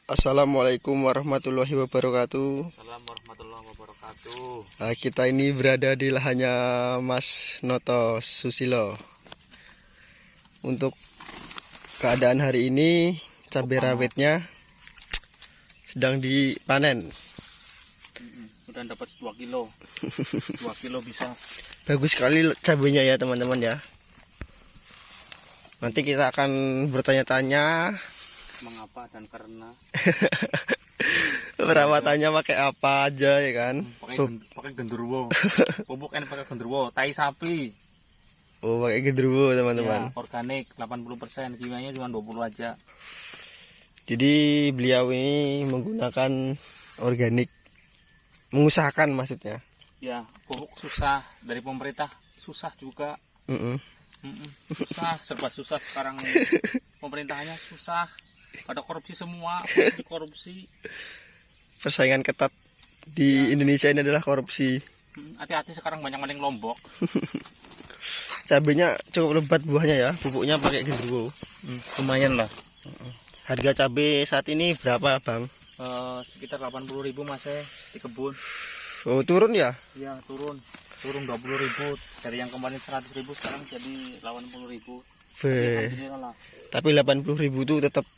Assalamualaikum warahmatullahi wabarakatuh. Assalamualaikum warahmatullahi wabarakatuh. Kita ini berada di lahannya Mas Noto Susilo. Untuk keadaan hari ini cabai rawitnya sedang dipanen. Udah dapat 2 kilo. 2 kilo bisa. Bagus sekali cabainya ya teman-teman ya. Nanti kita akan bertanya-tanya Mengapa dan karena. perawatannya pakai apa aja ya kan? Pakai genderuwo. Pupuk kan pakai genderuwo, tai sapi. Oh, pakai genderuwo teman-teman. Ya, organik 80%, kimianya cuma 20 aja. Jadi beliau ini menggunakan organik, mengusahakan maksudnya. Ya, pupuk susah dari pemerintah, susah juga. Susah, serba susah sekarang ini. Pemerintahnya susah. Pada korupsi semua, korupsi. Persaingan ketat di Indonesia ini adalah korupsi. Hati-hati sekarang banyak maling Lombok. Cabenya cukup lebat buahnya ya, pupuknya pakai genderuwo. Lumayan lah. Harga cabai saat ini berapa bang? Sekitar 80.000 mas di kebun. Oh turun ya? Iya turun 20.000 dari yang kemarin 100.000 sekarang jadi 80.000. Alhamdulillah. Tapi 80.000 itu tetap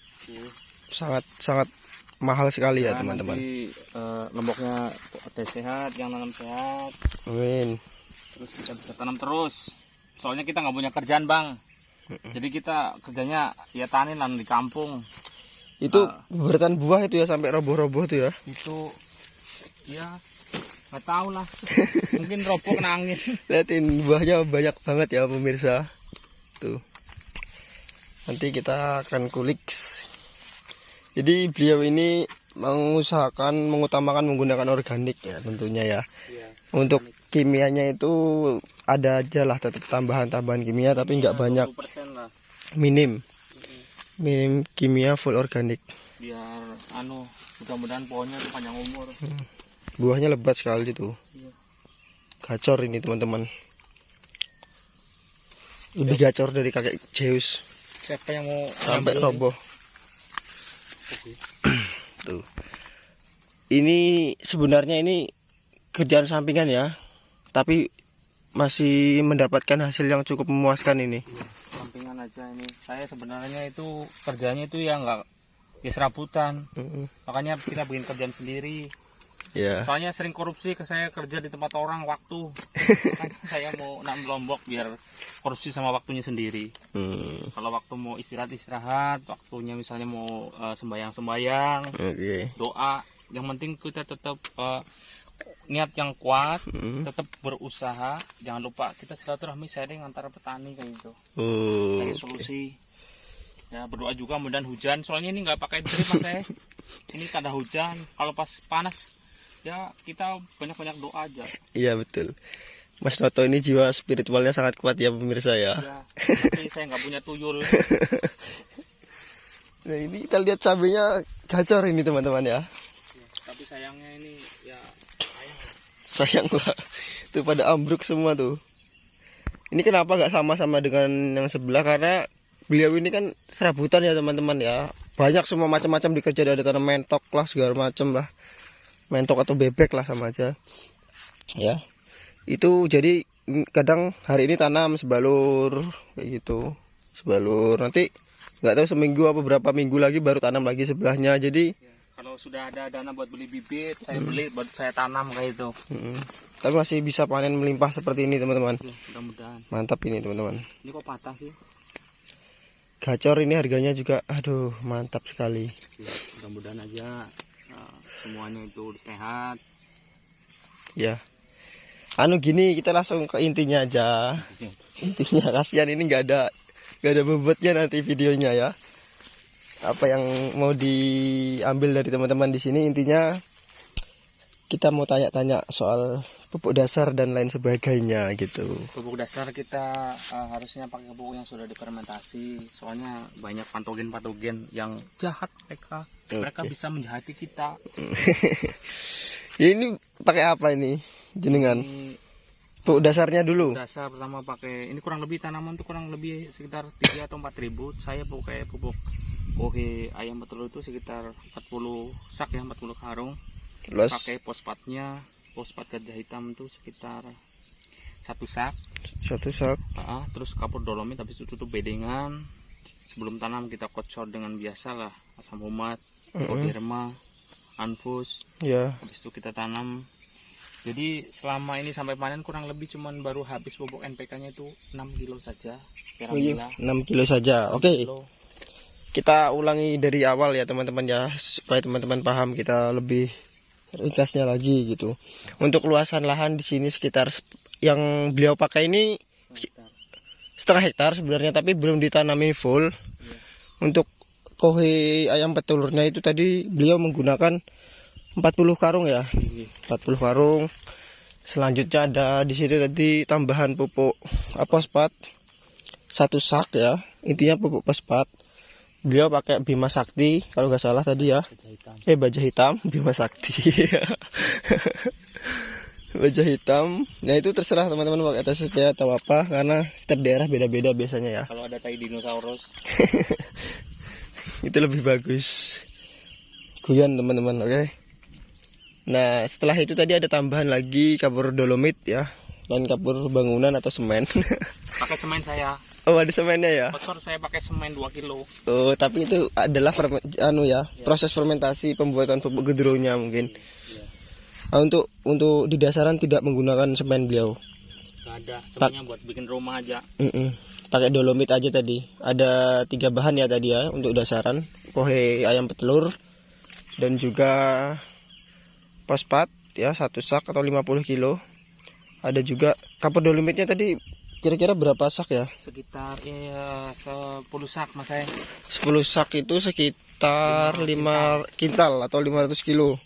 sangat mahal sekali ya teman-teman. Nanti lomboknya ada sehat, yang nanam sehat. Amin. Terus kita bisa tanam terus. Soalnya kita nggak punya kerjaan bang. Jadi kita kerjanya ya tani nanam di kampung. Itu bertan buah itu ya sampai roboh-roboh tuh ya? Itu ya nggak tahu lah. Mungkin roboh kena angin. Lihatin buahnya banyak banget ya pemirsa. Tuh. Nanti kita akan kulik. Jadi beliau ini mengusahakan mengutamakan menggunakan organik ya tentunya ya. Iya, untuk kimianya itu ada aja lah tetap tambahan-tambahan kimia tapi nggak banyak. Lah. Minim kimia, full organik. Biar mudah-mudahan pohonnya panjang umur. Buahnya lebat sekali tuh. Iya. Gacor ini teman-teman. Lebih gacor dari kakek Zeus. Siapa yang mau sampai roboh? Tuh. Ini sebenarnya ini kerjaan sampingan ya. Tapi masih mendapatkan hasil yang cukup memuaskan ini. Sampingan aja ini. Saya sebenarnya itu kerjanya itu ya nggak ya serabutan. Makanya kita bikin kerjaan sendiri. Yeah. Soalnya sering korupsi saya kerja di tempat orang waktu. Makanya saya mau nanam Lombok biar korupsi sama waktunya sendiri. Kalau waktu mau istirahat, waktunya misalnya mau sembayang, doa. Yang penting kita tetap niat yang kuat, tetap berusaha. Jangan lupa kita silaturahmi sharing antara petani kayak gitu. Cari solusi. Ya berdoa juga mudah hujan. Soalnya ini nggak pakai drip mas. Ini kada hujan. Kalau pas panas ya kita banyak-banyak doa aja. Iya betul. Mas Noto ini jiwa spiritualnya sangat kuat ya pemirsa ya. Ya tapi saya nggak punya tuyul. Nah ini kita lihat cabenya gacor ini teman-teman ya. Tapi sayangnya ini ya sayang lah. Tuh pada ambruk semua tuh. Ini kenapa nggak sama-sama dengan yang sebelah? Karena beliau ini kan serabutan ya teman-teman ya. Banyak semua macam-macam dikerja, ada tanam mentok lah segala macam lah. Mentok atau bebek lah sama aja ya. Itu jadi kadang hari ini tanam sebalur kayak gitu, sebalur, nanti nggak tahu seminggu apa berapa minggu lagi baru tanam lagi sebelahnya. Jadi ya, kalau sudah ada dana buat beli bibit saya beli buat saya tanam kayak itu. Tapi masih bisa panen melimpah seperti ini teman-teman. Mudah-mudahan mantap ini teman-teman. Ini kok patah sih? Gacor ini harganya juga, aduh mantap sekali ya, mudah-mudahan aja semuanya itu sehat ya. Gini kita langsung ke intinya aja. Intinya kasihan ini nggak ada bobotnya nanti videonya ya. Apa yang mau diambil dari teman-teman di sini intinya kita mau tanya-tanya soal pupuk dasar dan lain sebagainya gitu. Pupuk dasar kita harusnya pakai pupuk yang sudah difermentasi. Soalnya banyak patogen-patogen yang jahat mereka. Mereka bisa menjahati kita. Ini pakai apa ini jenengan? Pupuk dasarnya dulu. Dasar pertama pakai ini kurang lebih tanaman tuh kurang lebih sekitar 3 atau 4.000. Saya pakai pupuk kohe ayam petelur itu sekitar 40 sak ya, 40 karung. Luas Pakai fosfatnya, fosfat gajah hitam itu sekitar 1 sak. 1 sak. Terus kapur dolomit habis itu tuh bedengan. Sebelum tanam kita kocor dengan biasa lah, asam humat, trichoderma, anfus. Ya. Habis itu kita tanam. Jadi selama ini sampai panen kurang lebih cuman baru habis pupuk NPK-nya itu 6 kilo saja. Alhamdulillah. 6 kilo saja. Oke. Kita ulangi dari awal ya teman-teman ya, supaya teman-teman paham, kita lebih ringkasnya lagi gitu. Untuk luasan lahan di sini sekitar yang beliau pakai ini setengah hektar sebenarnya, tapi belum ditanami full. Untuk kohe ayam petelurnya itu tadi beliau menggunakan 40 karung ya. 40 karung. Selanjutnya ada di situ tadi tambahan pupuk fosfat 1 sak ya. Intinya pupuk fosfat. Beliau pakai Bima Sakti kalau nggak salah tadi ya. Baja hitam Bima Sakti. Baja hitam. Nah itu terserah teman-teman pakai TSP atau apa, karena setiap daerah beda-beda biasanya ya. Kalau ada tai dinosaurus itu lebih bagus. Guyon teman-teman, oke. Nah setelah itu tadi ada tambahan lagi kapur dolomit ya, dan kapur bangunan atau semen. pakai semen saya. Oh ada semennya ya. Kocor saya pakai semen 2 kilo. Oh tapi itu adalah proses fermentasi pembuatan pupuk gendronya mungkin. Nah, untuk di dasaran tidak menggunakan semen beliau. Gak ada, semennya buat bikin rumah aja. Pakai dolomit aja tadi. Ada 3 bahan ya tadi ya untuk dasaran. Kohe ayam petelur dan juga fosfat ya 1 sak atau 50 kilo. Ada juga kapur dolomitnya tadi kira-kira berapa sak ya? Sekitar 10 sak Mas saya. 10 sak itu sekitar 5 kintal atau 500 kilo.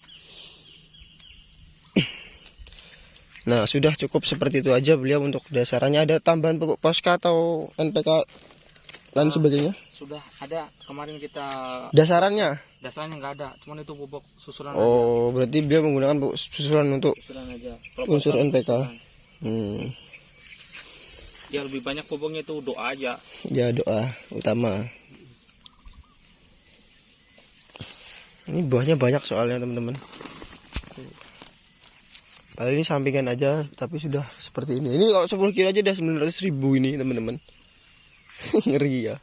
Nah sudah cukup seperti itu aja beliau untuk dasarannya. Ada tambahan pupuk poska atau NPK dan sebagainya? Sudah ada, kemarin kita dasarannya nggak ada, cuman itu pupuk susulan aja. Berarti beliau menggunakan pupuk susulan untuk susulan aja. unsur NPK. Ya lebih banyak pupuknya itu doa aja. Ya doa utama. Ini buahnya banyak soalnya teman-teman. Padahal ini sampingan aja tapi sudah seperti ini. Ini kalau 10 kilo aja udah 900.000 ini teman-teman. Ngeri ya.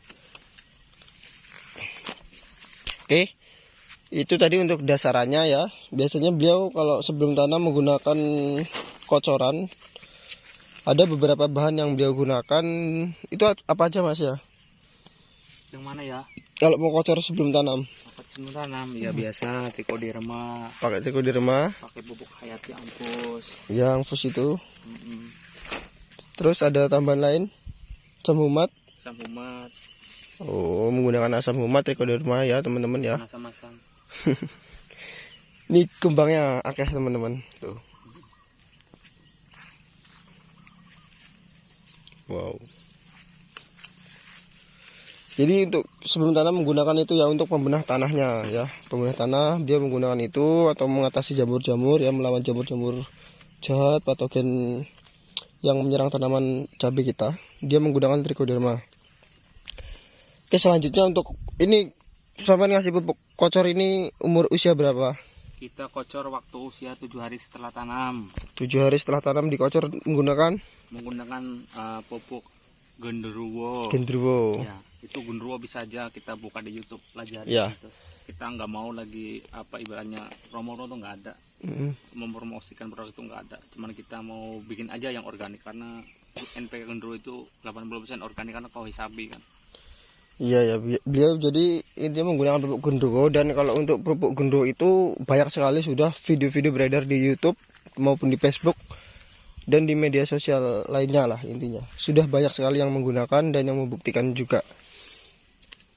Oke. Itu tadi untuk dasarannya ya. Biasanya beliau kalau sebelum tanam menggunakan kocoran. Ada beberapa bahan yang beliau gunakan. Itu apa aja Mas ya? Yang mana ya? Kalau mau kocor sebelum tanam. Sebelum tanam ya biasa trichoderma. Pakai trichoderma. Pakai pupuk hayati anfus. Ya anfus itu. Terus ada tambahan lain? Asam humat. Asam humat. Oh menggunakan asam humat trichoderma ya teman-teman ya. Asam-asam. Ini kembangnya akeh teman-teman tuh. Wow. Jadi untuk sebelum tanam menggunakan itu ya untuk pembenah tanahnya ya. Pembenah tanah dia menggunakan itu atau mengatasi jamur-jamur ya, melawan jamur-jamur jahat patogen yang menyerang tanaman cabai kita. Dia menggunakan trichoderma. Oke selanjutnya untuk ini sampai ngasih pupuk kocor ini umur usia berapa? Kita kocor waktu usia 7 hari setelah tanam. 7 hari setelah tanam dikocor menggunakan pupuk genderuwo. Ya, itu genderuwo bisa aja kita buka di YouTube pelajari. Ya. Gitu. Kita nggak mau lagi ibaratnya promo tuh nggak ada. Mempromosikan produk itu nggak ada. Cuman kita mau bikin aja yang organik karena NPK genderuwo itu 80% organik karena kawin sapi kan. Iya ya, beliau jadi intinya menggunakan pupuk genderuwo. Dan kalau untuk pupuk genderuwo itu banyak sekali sudah video-video beredar di YouTube maupun di Facebook dan di media sosial lainnya lah. Intinya sudah banyak sekali yang menggunakan dan yang membuktikan juga.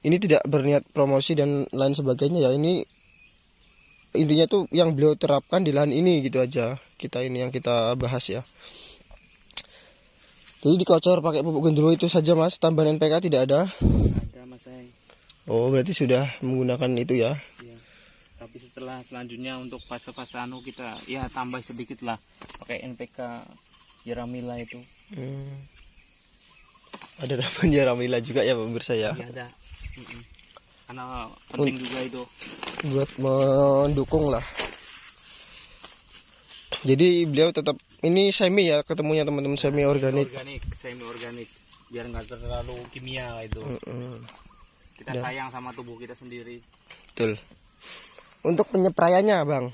Ini tidak berniat promosi dan lain sebagainya ya. Ini intinya tuh yang beliau terapkan di lahan ini gitu aja. Kita ini yang kita bahas ya. Jadi dikocor pakai pupuk genderuwo itu saja Mas. Tambahan NPK tidak ada. Ada Mas. Oh berarti sudah menggunakan itu ya. Iya. Tapi selanjutnya untuk fase-fase kita ya tambah sedikit lah pakai NPK Yaramila itu. Ada tambahan Yaramila juga ya pemirsa ya. Iya ada. karena penting juga itu buat mendukung lah. Jadi beliau tetap ini semi ya, ketemunya teman-teman semi organik. Semi organik biar nggak terlalu kimia itu. Kita sayang sama tubuh kita sendiri. Betul. Untuk penyepraiannya bang,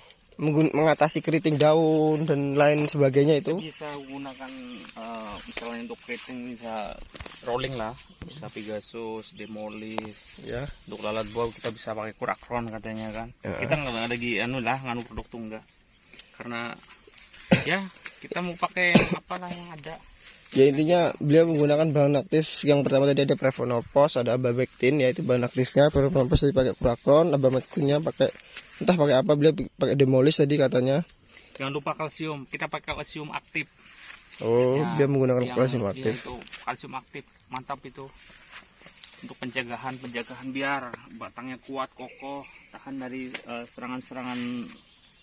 mengatasi keriting daun dan lain sebagainya itu bisa gunakan misalnya untuk keriting bisa rolling lah, bisa Pegasus, Demolis ya. Untuk lalat buah kita bisa pakai Kurakron katanya kan. Kita nggak ada nganu produk tunggal karena ya kita mau pakai apalah yang ada. Ya intinya beliau menggunakan bahan aktif. Yang pertama tadi ada Prevonopos, ada Abamectin, yaitu bahan aktifnya. Prevonopos tadi pakai Kurakron, Abamectinnya pakai entah pakai apa, beliau pakai Demolis tadi katanya. Jangan lupa kalsium, kita pakai kalsium aktif. Oh, ya, dia menggunakan kalsium aktif. Itu kalsium aktif, mantap itu. Untuk penjagaan biar batangnya kuat, kokoh, tahan dari serangan-serangan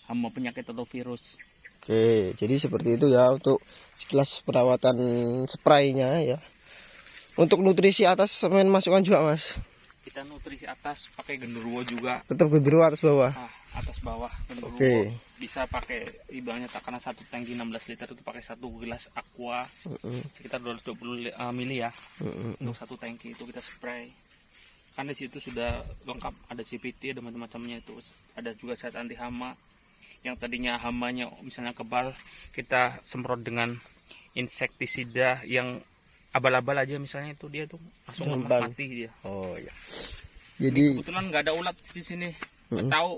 hama penyakit atau virus. Oke, jadi seperti itu ya untuk sekilas perawatan spraynya ya. Untuk nutrisi atas semen masukkan juga mas. Kita nutrisi atas pakai genderuwo juga. Tetap genderuwo atas bawah. Atas bawah genderuwo. Oke. Bisa pakai ibaratnya takaran 1 tangki 16 liter itu pakai 1 gelas aqua. Sekitar 220 mili ya. Untuk 1 tangki itu kita spray. Kan di situ sudah lengkap, ada CPT, ada macam-macamnya itu. Ada juga zat anti hama. Yang tadinya hamanya misalnya kebal, kita semprot dengan insektisida yang abal-abal aja misalnya, itu dia tuh langsung mati dia. Oh ya. Jadi kebetulan nggak ada ulat di sini. Nggak tahu,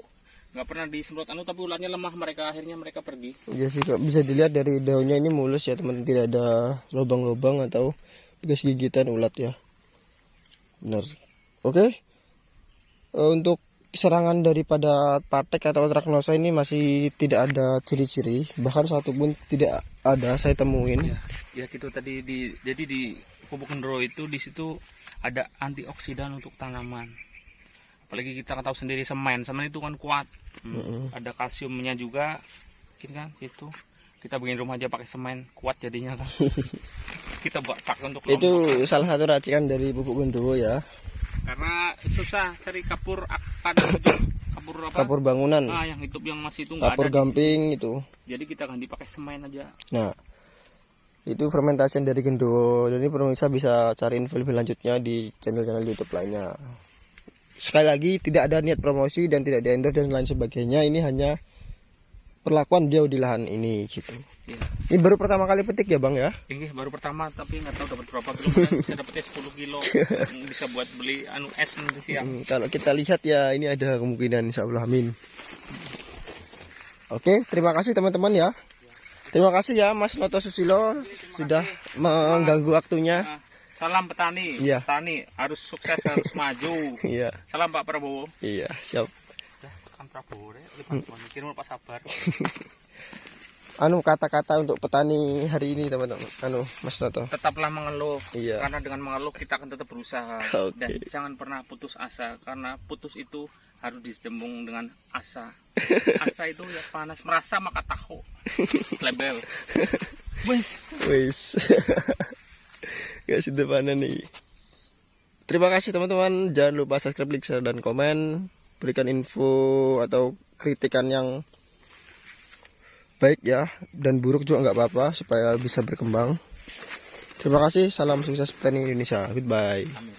nggak pernah disemprot tapi ulatnya lemah, akhirnya mereka pergi. Ya sih, bisa dilihat dari daunnya ini mulus ya teman, tidak ada lubang-lubang atau bekas gigitan ulat ya. Benar. Oke. Untuk serangan daripada patek atau traknosa ini masih tidak ada ciri-ciri, bahkan satu pun tidak ada saya temuin. Ya gitu tadi jadi di pupuk genderuwo itu di situ ada antioksidan untuk tanaman. Apalagi kita tahu sendiri semen itu kan kuat. Ada kalsiumnya juga, kan itu. Kita bikin rumah aja pakai semen, kuat jadinya kan. Kita pakai untuk lombok. Itu salah satu racikan dari pupuk genderuwo ya. Karena susah cari kapur bangunan. Yang hidup yang masih itu nggak ada. Kapur gamping itu. Jadi kita ganti pakai semen aja. Nah, itu fermentasi dari genderuwo. Jadi pemirsa bisa cari info lebih lanjutnya di channel-channel YouTube lainnya. Sekali lagi tidak ada niat promosi dan tidak di endorse dan lain sebagainya. Ini hanya perlakuan beliau di lahan ini gitu. Ya. Ini baru pertama kali petik ya bang ya? Ini baru pertama, tapi nggak tahu dapat berapa kilo. Bisa dapatnya 10 kilo. Bisa buat beli es nanti siang. Kalau kita lihat ya ini ada kemungkinan, insya Allah, amin. Oke, terima kasih teman-teman ya. Terima kasih ya Mas Noto Susilo sudah mengganggu waktunya. Salam petani. Iya. Petani harus sukses, harus maju. Iya. Salam Pak Prabowo. Iya, siap. Kan Prabowo kirim Pak Sabar. Kata-kata untuk petani hari ini teman-teman. Mas Noto. Tetaplah mengeluh. Iya. Karena dengan mengeluh kita akan tetap berusaha. Okay. Dan jangan pernah putus asa, karena putus itu harus disembung dengan asa. Asa itu ya panas, merasa maka tahu. Label. Wis. Gak sederhana nih. Terima kasih teman-teman. Jangan lupa subscribe, like, share, dan komen. Berikan info atau kritikan yang baik ya, dan buruk juga nggak apa-apa supaya bisa berkembang. Terima kasih. Salam sukses petani Indonesia. Goodbye. Amin.